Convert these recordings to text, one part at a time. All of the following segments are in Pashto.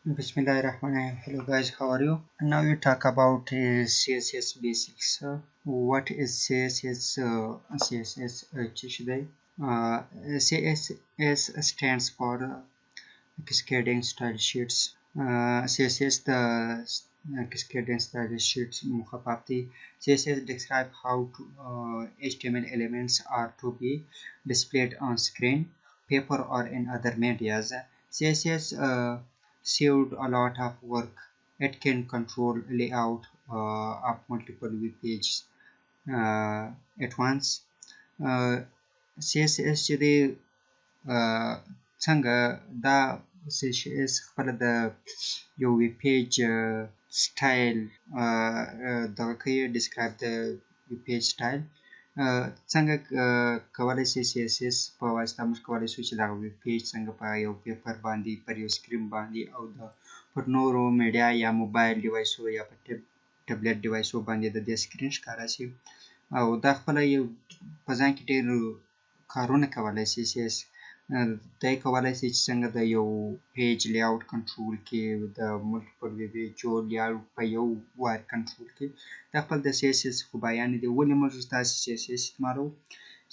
Bismillahirrahmanirrahim. Hello guys, how are you? Now we talk about CSS Basics. What is CSS? CSS CSS stands for Cascading Style Sheets. CSS the Cascading Style Sheets मुखापाती CSS describe how HTML elements are to be displayed on screen, paper or in other medias. CSS saved a lot of work. It can control layout of multiple web pages at once. CSS چې دی څنګه دا CSS خپل د یو ویب پیج سټایل دغه کوي describe the web page style څنګه کولای شي CSS په واسطه موږ کولای شو چې دا ویب پیج څنګه په یو پیپر باندې پر یو سکرین باندې او د پر نورو میډیا یا موبایل ډیوایسو یا په ټابلیټ ډیوایسو باندې د دې سکرین ښکاره شي او دا خپل یو په ځان کې ډېر کارونه کولای شي CSS دا کولای شي چې څنګه د یو پیج لیاوټ کنټرول کړي د ملټیپل ویب پیجو لیاوټ په یو وار کنټرول کړي دا خپل د CSS خوبیانې دي ولې موږ تاسو CSS استعمالوو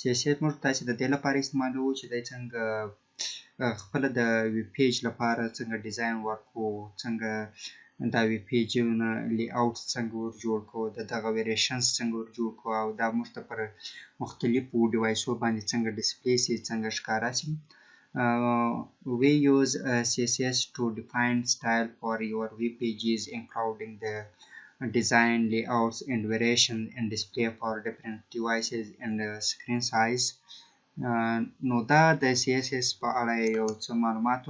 CSS موږ تاسو د دې لپاره استعمالوو چې دی څنګه خپل د ویب پیج لپاره څنګه ډیزاین ورکړو څنګه دا ویب پیجونه لیاوټ څنګه ور جوړ کړو د دغه ویریشنز څنګه ور جوړ کړو او دا موږ ته پر مختلفو ډیوایسو باندې څنګه ډسپلی شي څنګه ښکاره شي we use CSS to define style for your web pages including the design layouts and variation and display for different devices and screen size نو دا د CSS په اړه یو څه معلومات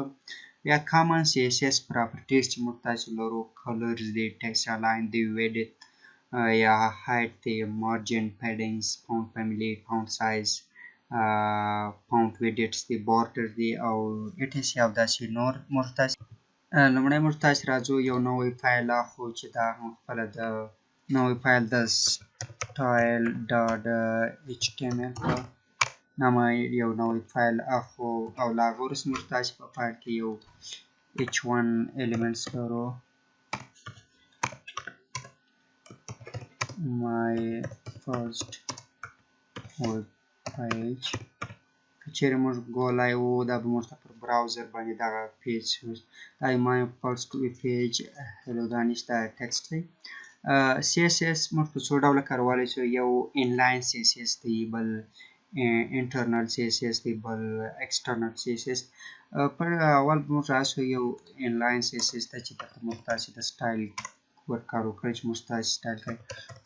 یا common CSS properties چې موږ تاسو لرو colors دی text align دی width یا height دی margin paddings font family font size font widths دی border دی او etc او داسې نور موږ تاسو لومړی موږ تاسو راځو یو نوی فایل اخلو چې دا هم خپله د نوی فایل د style.html نامه یو نوی فایل اخلو او له هغه وروسته موږ تاسو په فایل کې یو h1 elements لرو my first web page که چیرې موږ ګولای وو دا به موږ ته پر براوزر باندې دغه پیج دا my first web page hello دانش دا ټکسټ دی CSS موږ په څو ډوله کارولی شو یو inline CSS دی بل internal CSS دی بل external CSS پر اول موږ راسو یو inline CSS ته چې دلته موږ تاسې د سټایل ورکار وکړی چې موږ تاسې سټایل کوي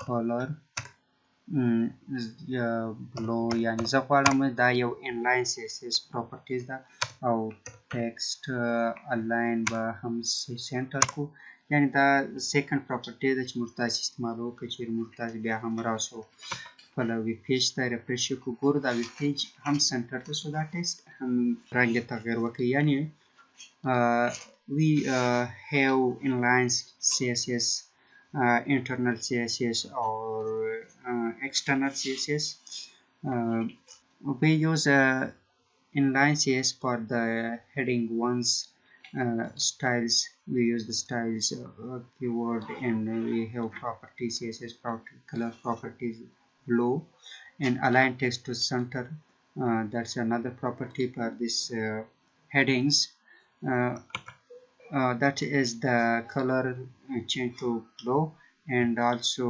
color بلو یعنی زه غواړم دا یو inline CSS properties ده او text align به هم سنټر کو یعنی دا second property ده چې موږ تاسې استعمالوو که چیرې موږ تاسې بیا هم راسو خپل ویب پیج ته ریفریش کړو ګورو دا ویب پیج هم سنټر ته شو دا ټیکسټ هم رنګ یې تغیر وکړي یعنی we have inline CSS internal CSS or external CSS we use inline CSS for the heading ones styles we use the styles keyword and we have properties CSS property color properties below and align text to center that's another property for this headings that is the color change to below and also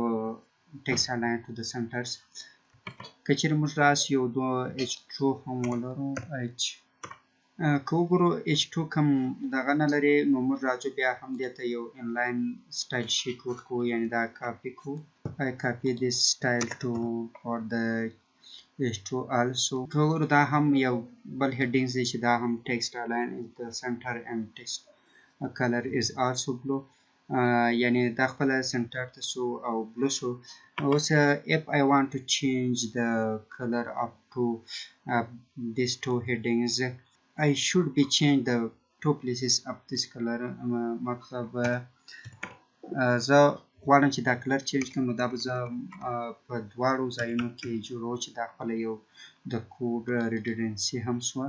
text align to the centers که چیرې موږ راسو یو h2 هم ولرو که وګورو h2 کوم دغه نه لري نو موږ راځو بیا هم دې ته یو inline style sheet ورکړو یعنې دا کاپي کړو I copy this style to for the h2 also که وګورو دا هم یو بل headings دی چې دا هم text align in the center and text color is also blue یعنی دا خپل سنټر ته شو او بلو شو اوس if I want to change the color up to these two headings I should be change the two places of this color مطلب زه غواړم چې دا کلر چینج کړم نو دا به زه په دواړو ځایونو کې جوړوم چې دا خپله یو د کوډ ریډنډنسي هم شوه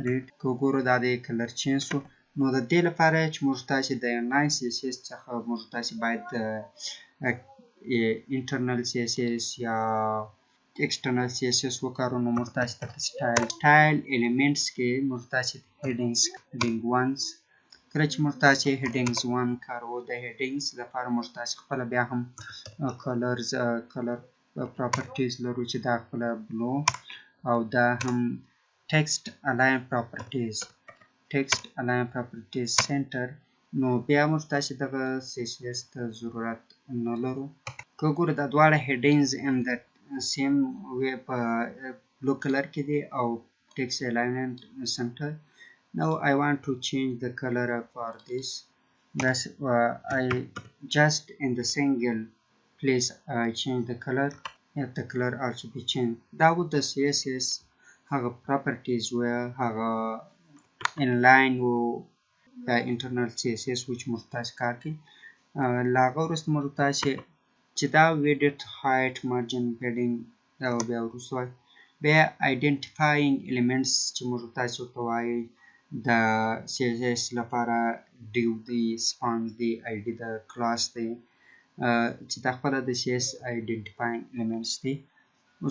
ریډ که وګورو دا د کلر چینج شو نو د دې لپاره چې موږ تاسې د انلاین CSS څخه موږ تاسې باید internal CSS یا external CSS وکارو. نو موږ تاسې ته style elements کې موږ تاسې heading ones کله چې موږ تاسې headings 1 کارو د headings لپاره موږ تاسې خپل بیا هم color properties لرو چې دا خپل blue او دا هم text align properties center. نو بیا موږ تاسې دغه CSS ته ضرورت نه لرو. که ګورو دا دواړه headings هم د same way په blue color کې دي او text alignment center. Now I want to change the color for this. That's I just in the single place I change the color. If the color also be changed. That would the CSS have properties where have inline or the internal CSS which مختاج کار کی لاغه ورست مرتاش چې دا width height margin padding دا بیا ورسوي بیا identifying elements چې مرتاش توای د CSS لپاره div دی span دی id د class دی چې دا خپل د CSS identifying elements دی.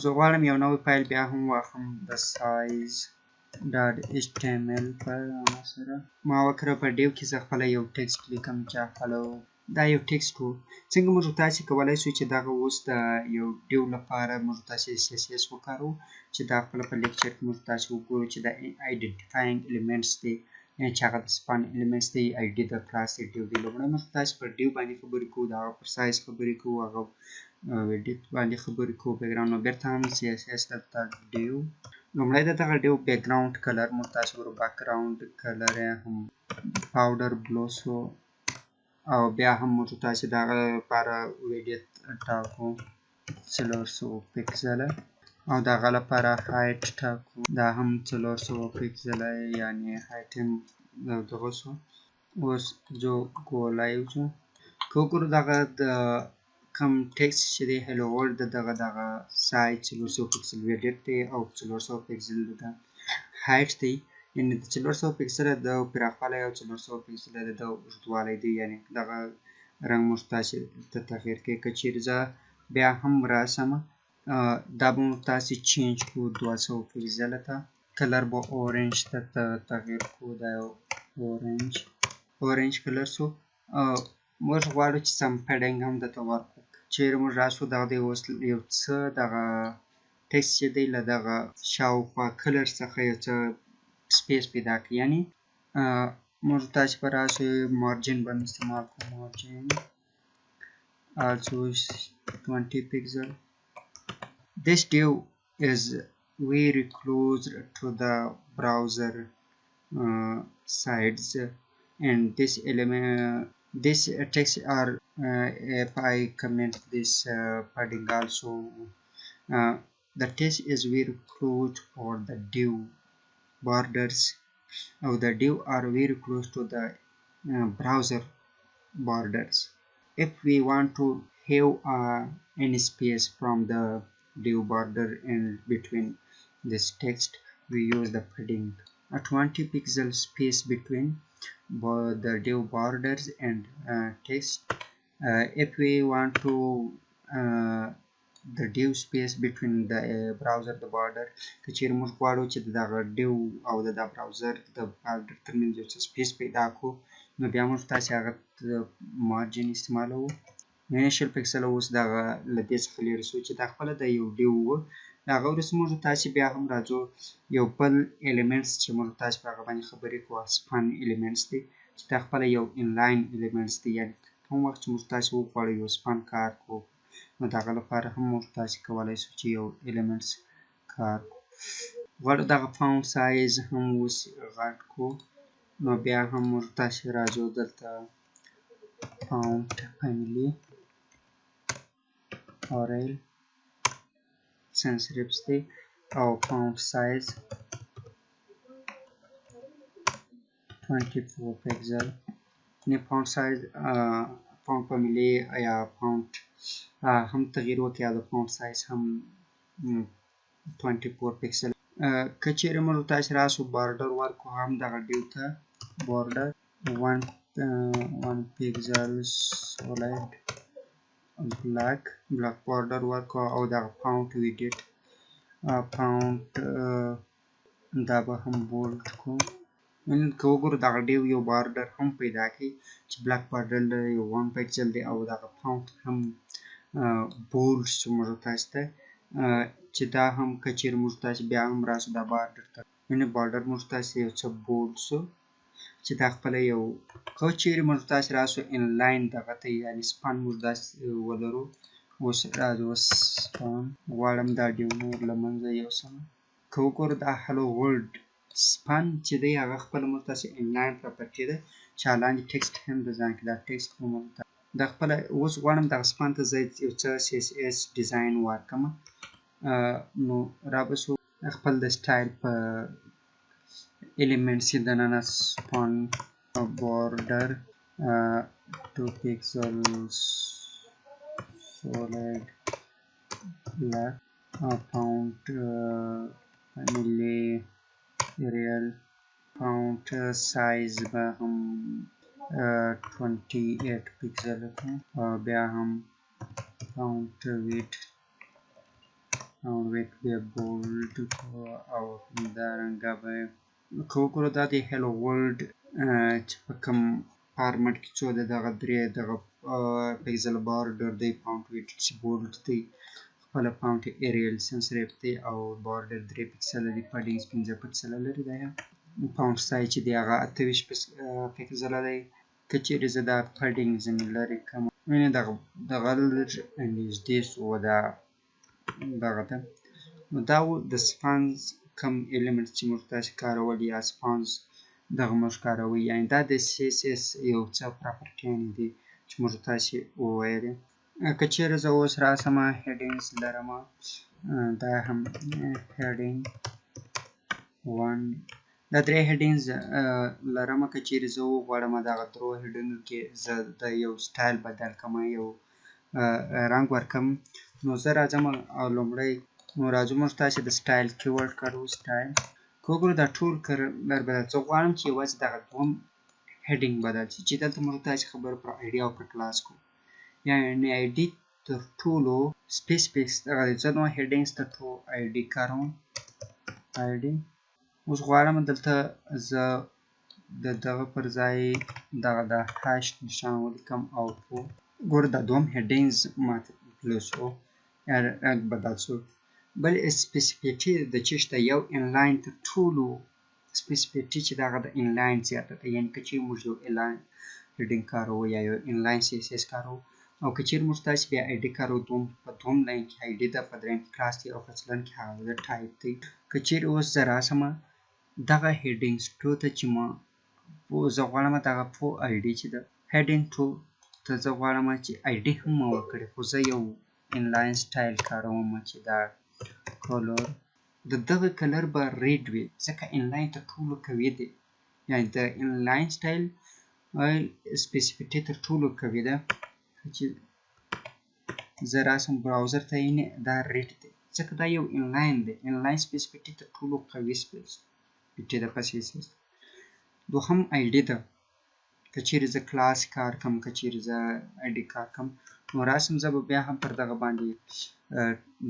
زه غواړم یو نوی فایل بیا هم واخلم د size.html فایل سره ما وکړه په div کې زه خپل یو ټکسټ لیکم چې خپل دا یو ټکسټ وو. څنګه موږ تاسو کولای شو چې دا اوس د یو div لپاره موږ تاسو CSS وکړو چې دا خپل په لیکچر کې موږ تاسو وګورو چې دا identifying elements دی چې هغه span elements دی id د class div دی. لومړی موږ تاسو پر div باندې خبرې کوو دا پر size خبرې کوو هغه width باندې خبرې کوو background نو بیرته هم CSS د div لومړی دغه div background color موږ تاسو ور background color هم powder blue شو او بیا هم موږ تاسو دغه لپاره width ټاکو 400 پکسل او دغه لپاره height ټاکو دا هم 400 پکسل یعنی height هم دغه شو. اوس جو ګولایو شو کوګور دغه د کم ټکسټ چې دی hello world دغه size 400 پکسل width دی او 400 پکسل د height دی یعنی د 400 پکسل د پراخوالی او 400 پکسل د اوږدوالی دی یعنی دغه رنګ موږ تاسو ته تغییر کې کچیر زه بیا هم راسم دا به موږ تاسو چینج کو 200 پکسل ته کلر به اورنج ته تغییر کو دا اورنج کلر شو. موږ غواړو چې سم پیډینګ هم د تور چیرې موږ راشو دا د اوس یو څه دغه ټکسټ چې دی له دغه شاوخوا کلر څخه یو څه سپیس پیدا کړي یعنی موږ تاسو پر راشي مارجن باندې استعمال کوو مارجن also 20 pixel. This div is very close to the browser sides and this element this text are if I comment this padding also the text is very close for the div borders or the div are very close to the browser borders. If we want to have any space from the div border in between this text we use the padding a 20 pixel space between the div borders and text. If we want to the div space between the browser the border کچیر موږ غواړو چې دغه div او د browser د border ترمنځ یو څه سپیس پیدا کړو نو بیا موږ تاسو هغه مارجن استعمالوو initial pixel اوس دغه لدې څخه لري سو چې دا خپل د یو div و هغه ورسره موږ تاسو بیا هم راځو یو بل elements چې موږ تاسو په هغه باندې خبرې کوو span elements دي چې دا خپل یو inline elements دي یعنی کوم وخت چې موږ تاسو وغواړو یو span کار کوو نو دغه لپاره هم موږ تاسو کولای شو چې یو elements کار غواړو دغه font size هم اوس غټ کو نو بیا هم موږ تاسو راځو دلته font family Arial sans serif دی او font size 24 pixel نه font size font family یا font هم تغییر وکړي د font size هم 24 pixel کچېره موږ تاسو راسو border ورکو هم دغه div ته border 1 pixel solid black border work او دا font widget font دا به هم bold کو نن که وګورو دغه ډیو یو بارډر هم پیدا کړي چې بلاک بارډر لري 1 پکسل دی او دغه فونټ هم بولډ شو موږ تاسو ته چې دا هم کچیر موږ تاسو بیا هم راسو دا بارډر ته نن بارډر موږ تاسو یو څه بولډ شو چې دا خپل یو کچیر موږ تاسو راسو ان لاین دغه ته یعنی سپان موږ تاسو ولرو اوس راځو سپان غواړم دا ډیو نور لمنځه یو سم که وګورو دا هلو ورلد سپان چې دی هغه خپل موږ تاسو انلاین پراپرټي ده چې لاندې ټیکسټ هم د ځان کې دا ټیکسټ موږ د خپل اوس غواړم د سپان ته زه یو څه CSS ډیزاین ورکم نو را به شو خپل د سټایل په elements د نن سپان border 2 pixels solid black font family real font size به هم 28 pixel بیا هم font width به bold او همدارنګه به که وګورو دا د hello world چې په کوم فارمټ کې څو دغه درې دغه پکسل بارډر دی font width چې bold دی خپل فونټ ایریل سنس ریف دی او بارډر 3 پکسل دی پډینګز 15 پکسل لري دا فونټ سایز چې دی هغه 28 پکسل دی کچېرې زه دا پډینګز مې لري کوم وینې دغه نږدې سو دا دغه ته نو دا د سپانز کم ایلیمنټس چې موږ تاسو کارول یا سپانز دغه موږ کاروي یعنی دا د CSS یو څه پراپرټیان دي چې موږ تاسو وویل که چیرې زه اوس راسم هیډینګز لرم دا هم هیډینګ 1 دا درې هیډینګز لرم که چیرې زه وغواړم دغه درو هیډینګ کې زه د یو سټایل بدل کوم یو رنګ ورکم نو زه راځم او لومړی نو راځو موږ تاسو د سټایل کیورډ کارو سټایل که وګورو دا ټول کلر بدل زه غواړم چې یوازې دغه دوم هیډینګ بدل شي چې دلته موږ تاسو خبر پر ایډیا او پر کلاس کو یعنی آیډي تر ټولو سپیسیفیک زه نو هیډینګز تر ټولو آیډي کاروم آیډي اوس غواړم دلته زه دغه پر ځای دغه د هاش نشان ولیکم او ګور دا دوم هیډینګز ماته پلس او رنګ بدل شو بل سپیسیفیټي د چشته یو انلاین تر ټولو سپیسیفیټي چې دغه د انلاین زیاته ده یعنی که چې موږ یو انلاین هیډینګ کارو یا یو انلاین CSS کارو او که چیرې موږ تاسو بیا آی ډي کارو په دوم لاین کې آی ډي ده په درېیم کې کلاس دی او په څلورم کې هغه د ټایپ دی که چیرې اوس زه راسم دغه هیډینګز ټو ته چې ما زه غواړم دغه پو آی ډي چې ده هیډینګ ټو ته زه غواړم چې آی ډي هم ما ورکړي خو زه یو انلاین سټایل کاروم چې دا کلر دغه کلر به ریډ وي ځکه انلاین ته ټولو قوي دی یعنی د انلاین سټایل سپیسیفیټي تر ټولو قوي ده چې زه راسم براوزر ته یې دا ریډ دی ځکه دا یو انلاین دی انلاین سپیسیفیټي تر ټولو قوي سپیسیفیټي ده په CSS دوهم آی ډي ده که چیرې زه کلاس کار کوم که چیرې زه آی ډي کار کوم نو راسم زه به بیا هم پر دغه باندې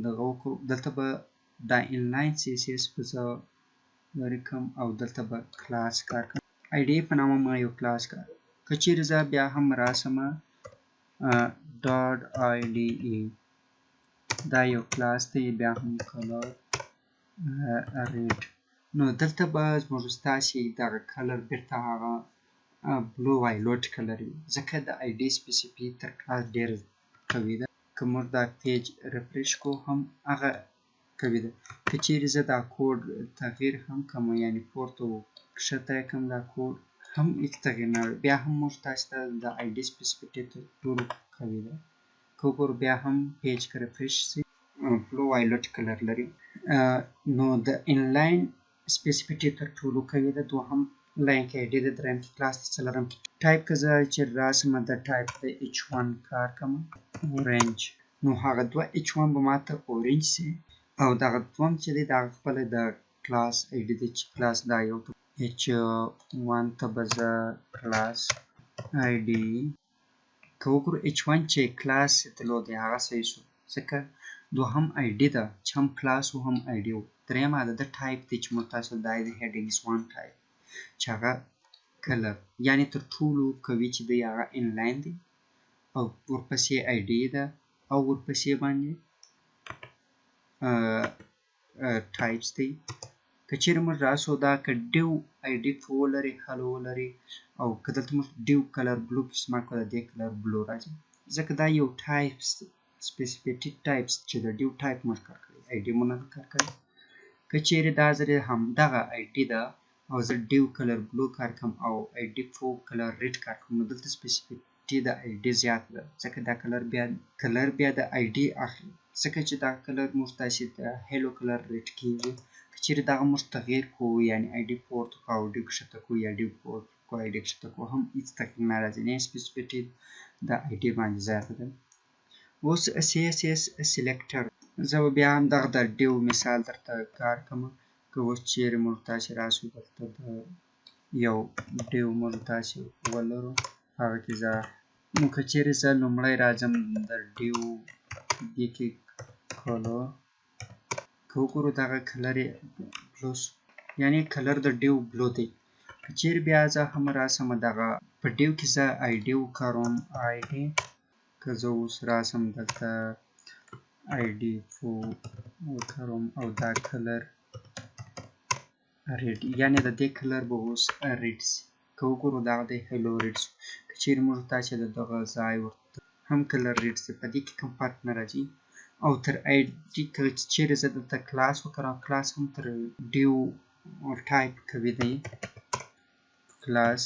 دغه وکړو دلته به دا انلاین CSS به زه لرې کوم او دلته به کلاس کار کوم آی ډي په نامه ما یو کلاس کار که چیرې زه بیا هم راسم .ide دا یو کلاس دی بیا هم کلر ریډ نو دلته به زموږ ستاسې دغه کلر بیرته هغه بلو وایلوټ کلر وي ځکه د آی ډي سپیسیفي تر کلاس ډېر قوي ده که موږ دا پیج ریفریش کو هم هغه قوي ده که چیرې زه دا کوډ تغییر هم کوم یعنی پورته ښکته یې کوم دا کوډ هم هیڅ تغییر نه بیا هم موږ تاسو ته د آی ډي سپیسیفیټي تر ټولو قوي ده که وګورو بیا هم پیج که ریفریش شي بلو وایلوټ کلر لري نو د انلاین سپیسیفیټي تر ټولو قوي ده دوهم لاین کې آی ډي د درېیم کې کلاس د څلورم کې ټایپ که زه چې راسم د ټایپ د H1 کار کوم اورنج نو هغه دوه H1 به ماته اورنج سي او دغه دوم چې دی دغه خپله د کلاس آی ډي دی چې کلاس دا یو h1 ته به زه class id که وګورو h1 چې class تلو دی هغه صحیح شو ځکه دوهم id ده چې هم class و هم id و درېیمه د type دی چې موږ تاسو دا د heading is one type چې هغه color یعنی تر ټولو قوي چې دی هغه inline دی او ورپسې id ده او ورپسې باندې types دی که چیرې موږ راسو دا که div id ولري hello ولري او که دلته موږ div color blue استعمال کړو د color blue راځي ځکه دا یو types specific types چې د div type موږ کار کوي id مو نه کار کوي که چیرې دا زره همدغه id ده او زه div color blue کار کوم او id color red کار کوم نو دلته specificity د id زیات ده ځکه دا color بیا د id اخلي ځکه چې دا color موږ تاسو د hello color red کیږي چیرې دا موږ تغییر کوو یعنی id پورت او ډیک شته کو یا ډیک پورت کو id شته کو هم هیڅ تغییر نه راځي نه سپیسیفیټي د id باندې زیاته ده اوس css selector زه بیا هم دغه د div مثال درته کار کوم که اوس چیرې موږ تاسو راسو دلته یو div موږ تاسو ولرو هغه کې زه نو که چیرې زه لومړی راځم د div کې color کوکورو دغه کلر بلوس یعنی کلر د div بلو دی که چیرې بیا زه هم راسم دغه په div کې زه id وکاروم id که زه اوس راسم دلته id وکاروم او دا کلر red یعنی د دې کلر به اوس red سي که وګورو دغه د hello red که چیرې موږ تاسو دغه ځای ورته هم کلر red سي په دې کې کوم فرق نه راځي او تر id که چیرې زه دلته class وکړم class هم تر div type کوي دی class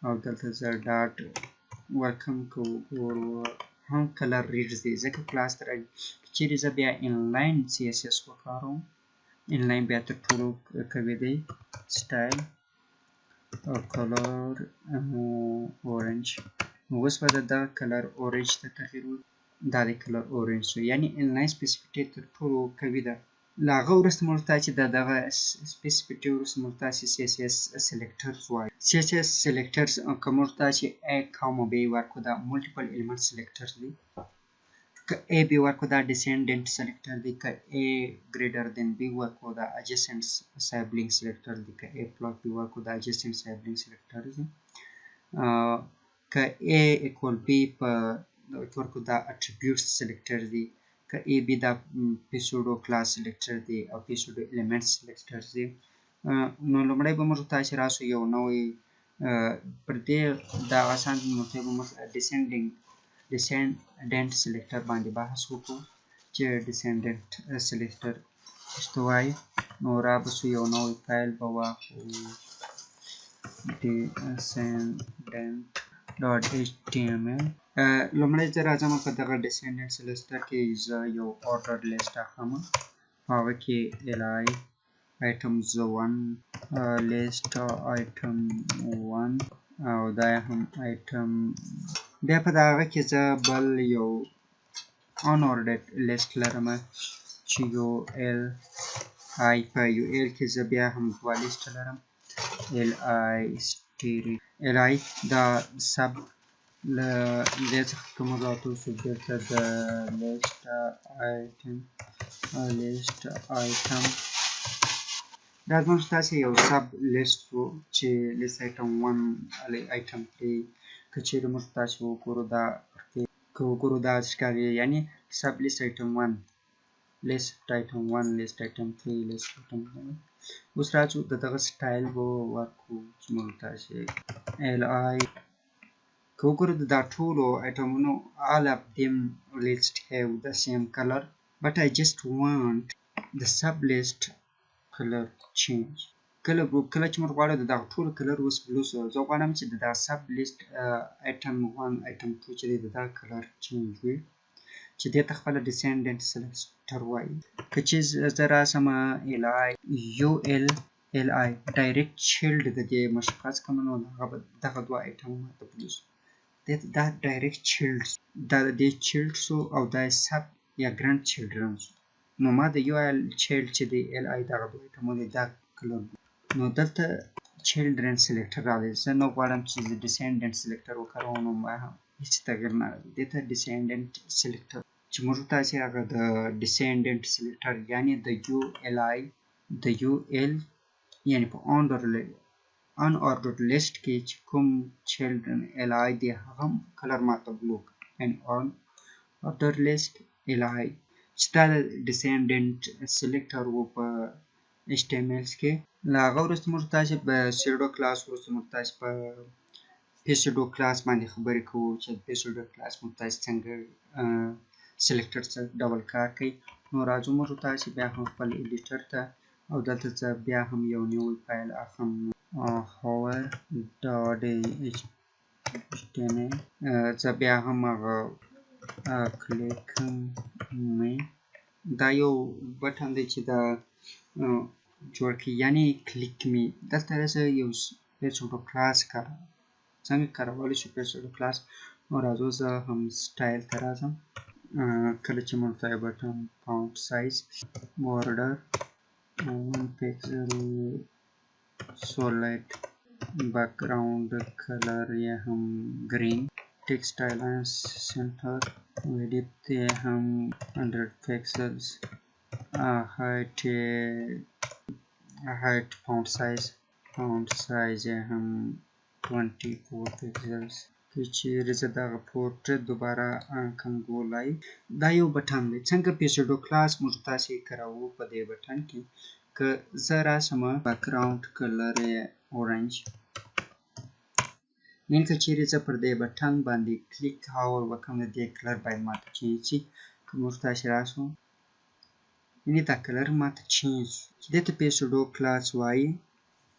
او دلته زه dot ورکم کوو هم color red دی ځکه class تر چیرې زه بیا inline css وکاروم inline بیا تر ټولو کوي دی style او color orange اوس به د color orange ته تغییر دا د کلر اورنج شو یعنی inline specificity تر ټولو قوي ده له هغه وروسته موږ ته چې دغه specificity وروسته موږ ته css selectors وایي css selectors که موږ ته چې a comma b ورکړو دا multiple element selectors دی که a b ورکړو دا descendant selector دی که a greater than b ورکړو دا adjacent sibling selector دی که a plus b ورکړو دا adjacent sibling selector دی که a equal b په ورکو دا attributes selector دی که ab دا pseudo class selector دی او pseudo element selector دی نو لومړی به موږ تاسو راسو یو نوې پر دې دا آسان نو ته به موږ descendant selector باندې بحث وکړو چې descendant selector څه وایي نو را به یو نوې فایل به واخلو descendant.html لومړی زه راځم په دغه descendant selector کې زه یو order list اخلم هغه کې li items 1 list item 1 او دا هم item بیا په دغه کې زه بل یو unordered list لرم چې یو li په یو l کې زه بیا هم دوه list لرم li دا sub let's come out to subject the list item دا موږ تاسو یو sub list وو چې list item 1 item 3 کچېره موږ تاسو وګورو دا ښکاري یعنی sub list item 1 list item 1 list item 3 list item 1 اوس راځو دغه سټایل وو ورکو چې موږ تاسو li Koguru the Tolo itemno all of them list have the same color, but I just want the sublist color change. Color group color chmur wala the tool color was blue so wanam chi the sublist item 1 item 2 chi the color change we chi de takhpala descendant selector y which is zara sama ul li direct shield the mashqas kamano daga dwa item the blue that direct childs the child so او دا sub یا grandchildren نو ما د ul child چې د li دغه دوی ته مو دا کلر نو دلته children selector راغلی. زه نه غواړم چې د descendant selector وکاروم، نو ما هیڅ تغیر نه راځي. دلته descendant selector چې موږ تاسې هغه د descendant selector یعنی د ULI د UL یعنی په unordered list کې چې کوم children LI دی هغه کلر ماته بلو یعنی unordered list LI چې دا د descendant selector و په HTML کې. له هغه وروسته موږ تاسې په pseudo class وروسته موږ تاسې په pseudo class باندې خبرې کوو چې pseudo class موږ تاسې څنګه selector څه ډول کار کوي. نو راځو موږ تاسې بیا هم خپل editor ته او دلته زه بیا هم یو نوی فایل اخلم hover.html. زه بیا هم هغه click me دا یو بټن دی چې دا جوړ کړي یعنی click me. دلته راځه یو pseudo class څنګه کارولی شو pseudo class. نو راځو زه هم style ته راځم. کله چې موږ ته بټن font size border 1 pixel solid background color یې هم green text align center width یې هم 100 pixels height font size یې هم 24 pixels. که چیرې زه دغه پورټریټ دوباره کنګولای دا یو بټن دی. څنګه pseudo class موږ تاسې کاروو په دې بټن کې. که زه راسم background color یې orange یعنې که چیرې زه پر دې بټن باندې کلیک هاور وکړم د دې کلر باید ماته چینج شي. که موږ تاسې راسو یعنې دا کلر ماته چینج چې دې ته pseudo class وایي.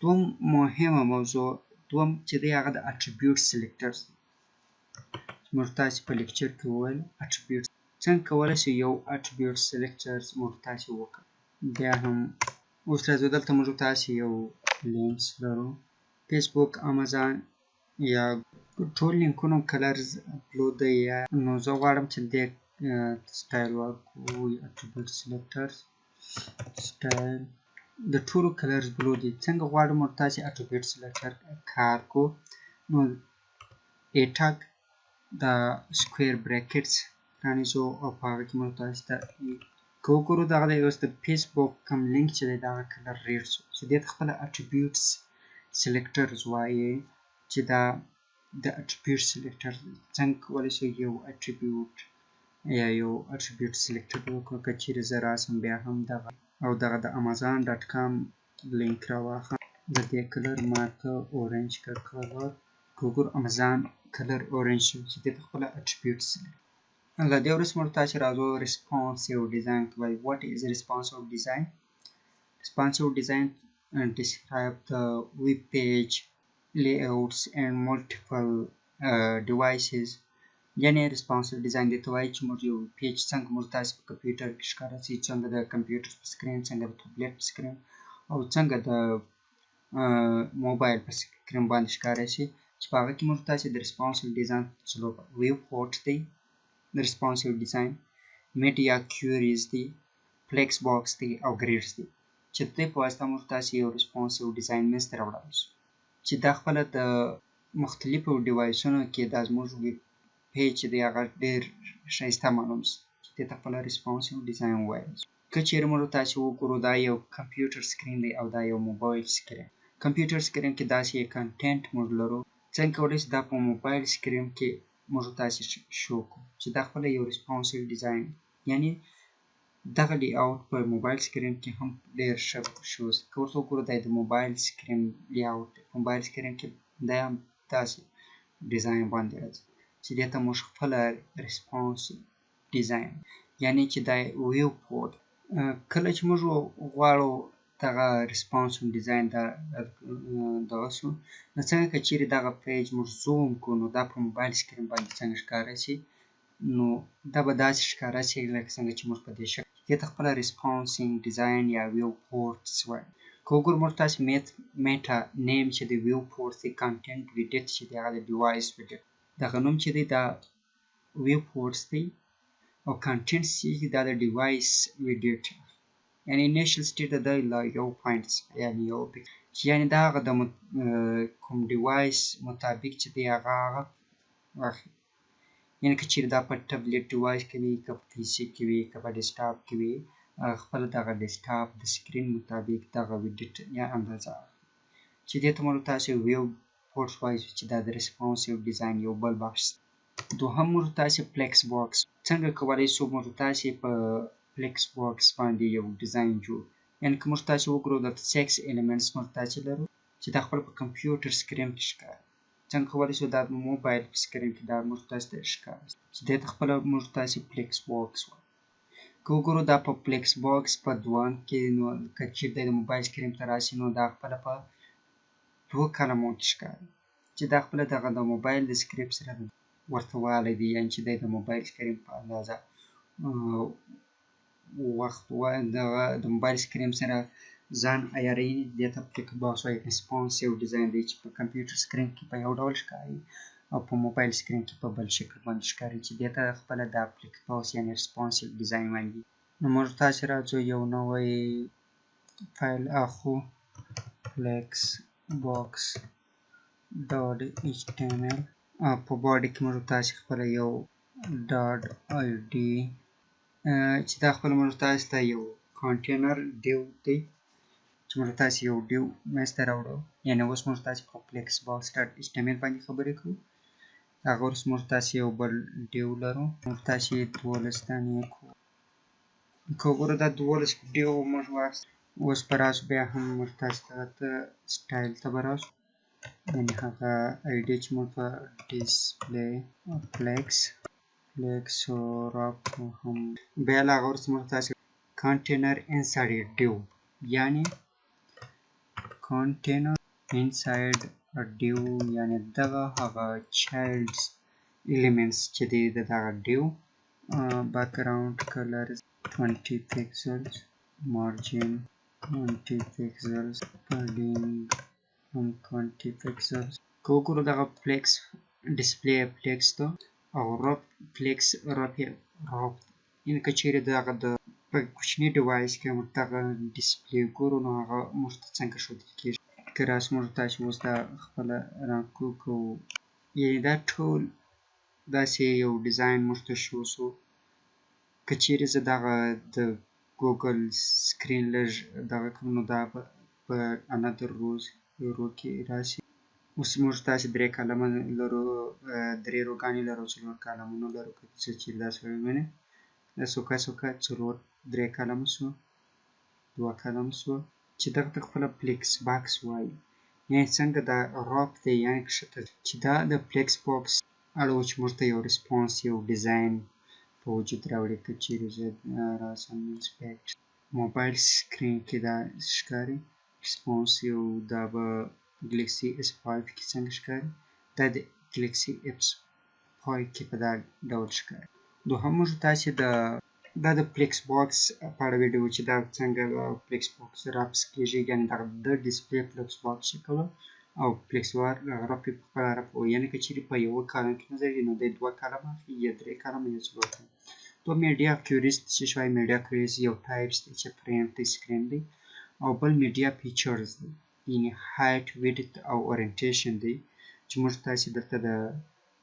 دوم مهمه موضوع دوم چې دی هغه د attribute selectors موږ تاسې په لیکچر کې وویل attribute څنګه کولی شو یو attribute selectors موږ تاسې وکړو. بیا هم اوس راځو دلته موږ تاسې یو لینکس لرو فیسبوک امازان یا ټول لینکونو کلرز اپلود دی. نو زه غواړم چې دې سټایل ورکړو attribute selectors style د ټولو کلرز بلو دي. څنګه غواړم موږ تاسې attribute selector کار کو. نو a tag د square brackets پرانیزو او په هغه کې موږ تاسې ته که وګورو دغه دی اوس د فیسبوک کوم لینک چې دی دغه کلر ریډ شو چې دې ته خپله attributes selectors وایي چې دا د attribute selector څنګه کولی شو یو attribute یا یو attribute selector وکړو. که چیرې زه راسم بیا هم دغه او دغه د amazon.com لینک راواخلم د دې کلر ماته اورنج کلر که وګورو amazon کلر اورنج شو چې دې ته خپله attribute selector. له دې وروسته موږ تاسې راځو responsive design ته وایي. what is responsive design? Responsive design describe the web page layouts and multiple devices. یعنې responsive design دې ته وایي چې موږ یو پیج څنګه موږ تاسې په کمپیوټر کې ښکاره شي څنګه د کمپیوټر په سکرین څنګه د ټابلیټ په سکرین او څنګه د موبایل په سکرین باندې ښکاره شي چې په هغه کې موږ تاسې د responsive design څلور ویو پورټ دی د responsive design media queries دی flex box دی او grids دی چې د دې په واسطه موږ تاسې یو responsive design منځته راوړلی شو چې دا خپله د مختلفو ډیوایسونو کې دا زموږ ویب پیج چې دی هغه ډېر ښایسته معلوم شي چې دې ته خپله responsive design وایي. که چیرې موږ تاسې وګورو دا یو کمپیوټر سکرین دی او دا یو موبایل سکرین. کمپیوټر سکرین کې داسې یو کنټینټ موږ لرو څنګه کولی شو دا په موبایل سکرین کې موږ تاسې شو کړو چې دا خپله یو responsive design یعنې دغه لی اوټ په موبایل سکرین کې هم ډېر ښه شو. که ورته وګورو دا د موبایل سکرین لی اوټ په موبایل سکرین کې دا هم داسې ډیزاین باندې راځي چې دې ته موږ خپله responsive design یعنې چې دا ویو پورټ. کله چې موږ غواړو دغه responsive design دغه شو نو څنګه که چیرې دغه پیج موږ زوم کړو نو دا په موبایل سکرین باندې څنګه ښکاره شي نو دا به داسې ښکاره شي لکه څنګه چې موږ په دې شکل دې ته خپله responsive design یا ویو پورټس وایي. که وګورو موږ تاسې میټا نیم چې د ویو پورټ دی کنټینټ ویډیټ چې دی هغه د ډیوایس ویډیټ دغه نوم چې دی دا ویو پورټس دی او کنټینټ چې دی دا د ډیوایس ویډیټ یعنې initial state د یو پوینټ یعنې یو چې یعنې د هغه د کوم ډیوایس مطابق چې دی هغه واخلي. یعنې که چیرې دا په ټبلیټ ډیوایس کې وي، که په پي سي کې وي، که په ډیسکټاپ کې وي، خپل دغه ډیسکټاپ د سکرین مطابق دغه ویډیټ یا اندازه چې دې ته موږ تاسې ویو پورټ وایز چې دا د ریسپانسیو ډیزاین یو بل بخش. دوهم موږ تاسې فلیکس باکس څنګه کولی شو موږ تاسې په فلیکس باکس باندې یو ډیزاین جوړ. یعنې که موږ تاسې وګورو د 6 ایلیمنټس موږ تاسې لرو چې دا خپل په کمپیوټر سکرین کې ښکاري. څنګه کولی شو دا موبایل په سکرین کې دا موږ تاسې ته ښکاري چې دې ته خپله موږ تاسې فلیکس باکس وایو. که وګورو دا په فلیکس باکس په دویم کې نو که چیرې د موبایل سکرین ته راشي نو دا خپله په 2 کلمو کې ښکاري چې دا خپله دغه د موبایل د سکرین سره ورته والی دی. یعنې چې دی د موبایل سکرین په اندازه وخت د موبایل سکرین سره ځان عیاروي. دې ته فلیکس باکس وایي. ریسپانسیو ډیزاین دی چې په کمپیوټر سکرین کې په یو ډول ښکاري او په موبایل سکرین کې په بل شکل باندې ښکاري چې دې ته خپله دا فلیکس باکس یعنې ریسپانسیو ډیزاین وایي. نو موږ تاسې راځو یو نوی فایل اخلو فلیکس باکس ډاټ HTML. په باډي کې موږ تاسې خپله یو ډاټ ID چې دا خپله موږ تاسې ته یو کانټینر ډیو دی چې موږ تاسې یو ډیو منځته راوړو. یعنې اوس موږ تاسې په فلیکس باکس ډاټ HTML باندې خبرې کوو. هغه وروسته موږ تاسې یو بل ډیو لرو. موږ تاسې 12 دانې کوو. که وګورو دا 12 ډیو موږ واخیست. اوس به راسو بیا هم موږ تاسې ته سټایل ته به راسو. یعنې هغه ID چې موږ په ډسپلی فلیکس راکو هم بیا له هغه وروسته موږ تاسې کانټینر انسایډ ډیو یعنې کانټینر انسایډ ډیو یعنې دغه هغه چایلډز ایلیمنټس چې دی د دغه ډیو. background colors 20 pixels, margin 20 pixels, padding 20 pixels. که وګورو دغه فلیکس ډسپلی فلیکس ته او رب فلیکس رب یعنې که چیرې دغه د په کوچني ډیوایس کې موږ دغه ډسپلی ګورو نو هغه موږ ته څنګه ښودل کېږي. که راسو موږ تاسې اوس دا خپله رانکو کوو. یعنې دا ټول داسې یو ډیزاین موږ ته شو سو. که چیرې زه دغه د ګوګل سکرین لږ دغه کړم نو دا به په انادر رو کې راشي. اوس موږ تاسې 3 کالمه لرو، 3 روګانې لرو، 4 کالمونه لرو. که څه چیرې داسې ووینئ دا څوکه 3 کالمه شو، 2 کالمه شو چې دغه ته خپله فلیکس باکس وایي. یعنې څنګه دا راپ دی یعنې کښته چې دا د فلیکس باکس اړوي چې موږ ته یو ریسپانس یو ډیزاین په وجود راوړي. که چیرې زه راسم انسپیکټ موبایل سکرین کې دا ښکاري ریسپانس یو دا به ګلیکسي S5 کې څنګه ښکاري دا د ګلیکسي S5 کې په دا ډول ښکاري. دوهم موږ تاسې دا د فلیکس باکس په اړه ویډیو چې دا څنګه فلیکس باکس راپس کېږي یعنې دغه د ډسپلی فلیکس باکس شکل او فلیکس رپ په خپله رپ یعنې که چیرې په یوه کالم کې نظر نو دی 2 کالمه اخلي یا 3 کالمه یا 4 کالمه. تو میډیا کیوریز چې شوی میډیا کیوریز یو ټایپس دی چې پرینټ دی سکرین دی او بل میډیا فیچرز دی یعنې هایټ ویډت او اورینټیشن دی چې موږ تاسې دلته د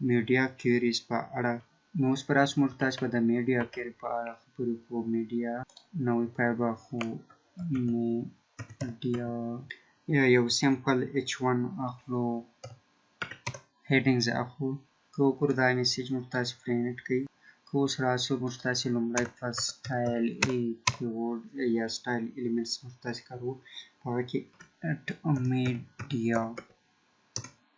میډیا کیوریز په اړه نو اوس به راسو موږ تاسې به د میډیا کیوری په اړه خبرې کوو. میډیا نوی فایل به اخلو میډیا یو سیمپل H1 اخلو هیډینګز اخلو. که وګورو دا میسیج موږ تاسې پرینټ کوي. که اوس راسو موږ تاسې لومړی په سټایل کیورډ یا سټایل ایلیمنټس موږ تاسې کاروو په هغه کې اټ میډیا.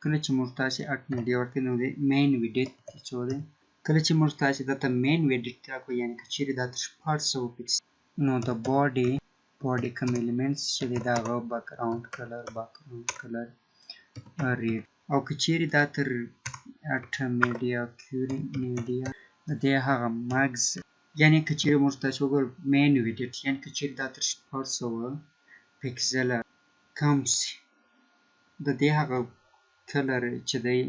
کله چې موږ تاسې اټ میډیا ورکړو نو د مین ویډیټ څو دی. کله چې موږ تاسې دلته مین ویډیټ راکړو یعنې که چیرې دا تر 400 پکسل نو د باډي کوم ایلیمنټس چې دی د هغه بیکګراوند کلر ریډ او که چیرې دا تر اټ میډیا کیوري میډیا د دې هغه ماکس یعنې که چیرې موږ تاسې وګورو مین ویډیټ یعنې که چیرې دا تر 400 پکسله کم شي د دې هغه کلر چې دی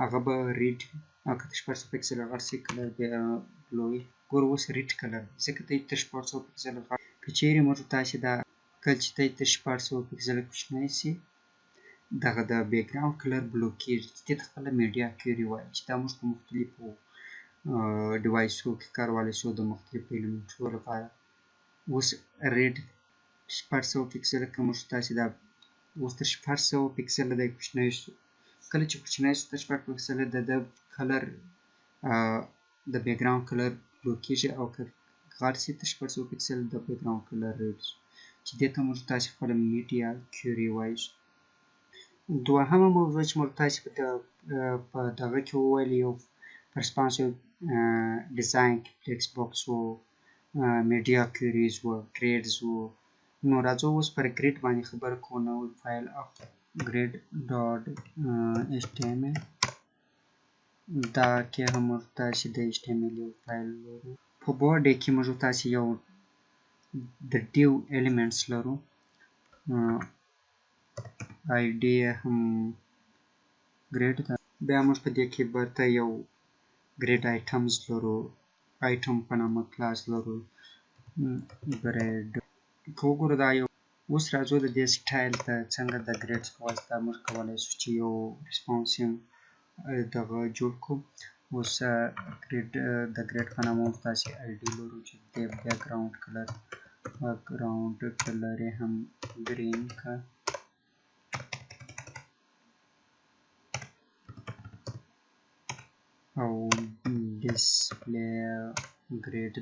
هغه به ریډ او که تر 400 پکسله غټ شي کلر بیا بلوي. ګورو اوس ریډ کلر ځکه دی تر 400 پکسله غټ. که چیرې موږ تاسې دا کله چې دی ته 1400 پکسله کوچنی سي دغه د بیک ګراوند کلر بلو کېږي چې دې ته خپله میډیا کیوري وایي چې دا موږ په مختلفو ډیوایسو کې کارولی شو د مختلفو ایلیمنټونو لپاره. اوس ریډ 1400 پکسله که موږ تاسې دا اوس تر 1400 پکسله دی کوچنی شو. کله چې کوچنی شو تر 1400 پکسله د کلر د بیک ګراوند کلر بلو کېږي او که غټ سي تر 1400 پکسله د بیک ګراوند کلر ریډ شي چې دې ته موږ تاسې خپله میډیا کیوري وایي. دوهمه موضوع چې موږ تاسې په دغه کې وویل یو responsive design کې فلیکس باکس و میډیا کیوریز و ګریډز و. نو راځو اوس پر ګریډ باندې خبره کوو. نو فایل اف ګریډ ډاټ html دا کې هم موږ تاسې د html یو فایل لرو. په باډي کې موږ تاسې یو د ډیو ایلیمنټس لرو id هم ګریډ ده. بیا موږ په دې کې برته یو ګریډ آیټمز لرو آیټم په نامه کلاس لرو ګریډ. که وګورو دا یو اوس راځو د دې سټایل ته څنګه د ګریډ په واسطه موږ کولی شو چې یو ریسپانسیو دغه جوړ کړو. اوس د ګریډ په نامه موږ تاسې id لرو چې د بیک ګراوند کلر یې هم ګرین کړه او ډسپلی ګریډ.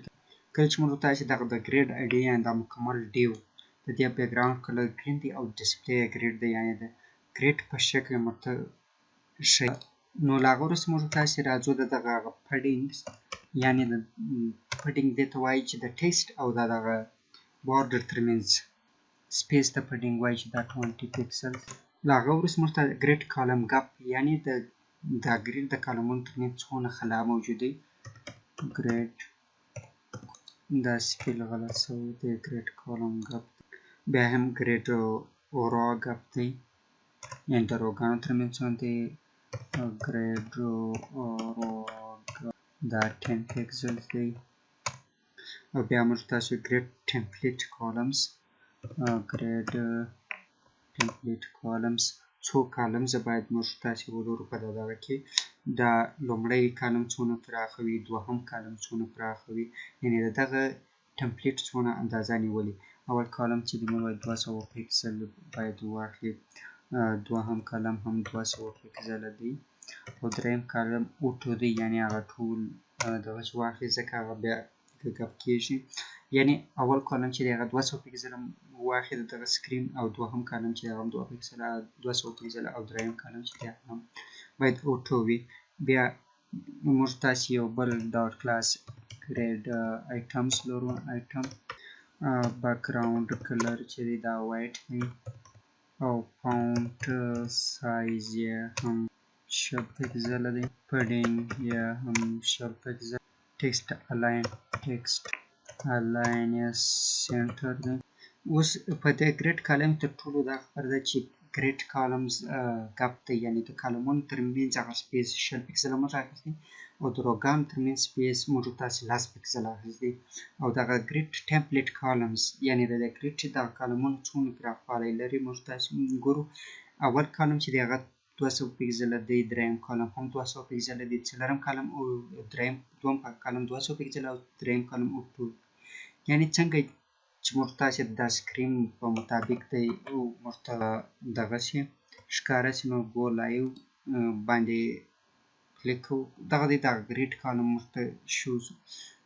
کله چې موږ تاسې دغه د ګریډ id یعنې دا مکمل ډیو د دې بیک ګراوند کلر ګرین دی او ډسپلی یې ګریډ دی یعنې د ګریډ په شکل ورته ښیي. نو له هغه وروسته موږ تاسې راځو د دغه پډینګز یعنې د پډینګ دې ته وایي چې د ټیکسټ او د دغه بارډر ترمنځ سپیس ته پډینګ وایي چې دا 20 پکسل. له هغه وروسته موږ ته ګریډ کالم ګپ یعنې د ګریډ د کالمونو ترمنځ څونه خلا موجود دی. ګریډ دا سپیل غلط شوی دی ګریډ کالم ګپ. بیا هم ګریډ را ګپ دی یعنې د روګانو ترمنځ څونه دی. ګریډ دا 10 پکسل دی. او بیا موږ تاسو ګریډ ټمپلیټ کالمز ګریډ ټمپلیټ کالمز څو کالمز باید موږ تاسې ولرو په دغه کې. دا لومړی کالم څونه پراخه وي دوهم کالم څونه پراخه وي یعنې د دغه ټمپلیټ څونه اندازه نیولې. اول کالم چې دی موږ باید 200 پکسل باید واخلي دوهم کالم هم 200 پکسله دی او دریم کالم اوټو دی یعنې هغه ټول دغه چې واخلي ځکه هغه بیا ګپ کېږي یعنې اول کالم چې دی هغه 200 پکسله واخلي د دغه سکرین او دوهم کالم چې دی هغه 200 پکسله او دریم کالم چې دی هغه باید اوټو وي. بیا موږ تاسې یو بل ډاټ کلاس ګریډ آیټمز لرو آیټم بیک ګراوند کلر چې دی دا وایټ دی او فونټ سایز یې هم 100 پکسله دی. پډینګ یې هم 100 پکسله. ټیکسټ الاین یې سنټر دی. اوس په دې ګریډ کالم تر ټولو دا خبره ده چې ګریډ کالمز ګپ دی یعنې د کالمونو ترمنځ هغه سپیس 100 پکسله موږ اخیستی او د روګانو ترمنځ سپیس موږ تاسې 10 پکسله اخیستی. او دغه ګریډ ټمپلیټ کالمز یعنې د ګریډ چې دغه کالمونو څونه پراخوالی لري موږ تاسې ګورو. اول کالم چې دی هغه 200 پکسله دی دریم کالم هم 200 پکسله دی څلورم کالم او دوم کالم 200 پکسله او دریم کالم اوټو یعنې څنګه چې موږ تاسې د سکرین په مطابق دی موږ ته دغه شي ښکاره شي. نو ګو لایو باندې کلیک کوو دغه دی دغه ګریډ کالم موږ ته شوز.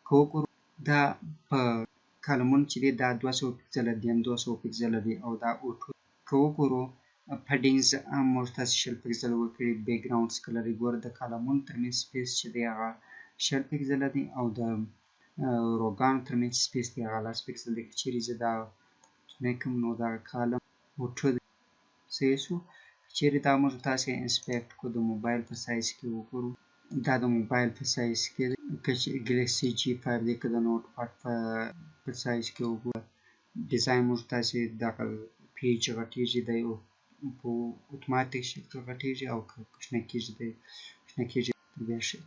که وګورو دا په کالمونو چې دی دا 200 پکسله دی هم 200 پکسله دی او دا اوټو. که وګورو پډینګز هم موږ تاسې 100 پکسله وکړي. بیک ګراوند کلر یې ګوره د کالمونو ترمنځ سپیس چې دی هغه 100 پکسله دی او د روګانو ترمنځ سپیس دی هغه 10 پکسل دی. که چیرې زه دا کوچنی کړم نو دغه کالم اوټو دی صحیح شو. که چیرې دا موږ تاسې انسپیکټ کړو د موبایل په سایز کې وګورو دا د موبایل په سایز کې دی. که ګلیکسي G5 دی که د نوټ پاډ په سایز کې وګورو ډیزاین موږ تاسې دغه پیج غټېږي دی په اتوماتیک شکل غټېږي او که کوچنی کېږي دی کوچنی کېږي بیا ښه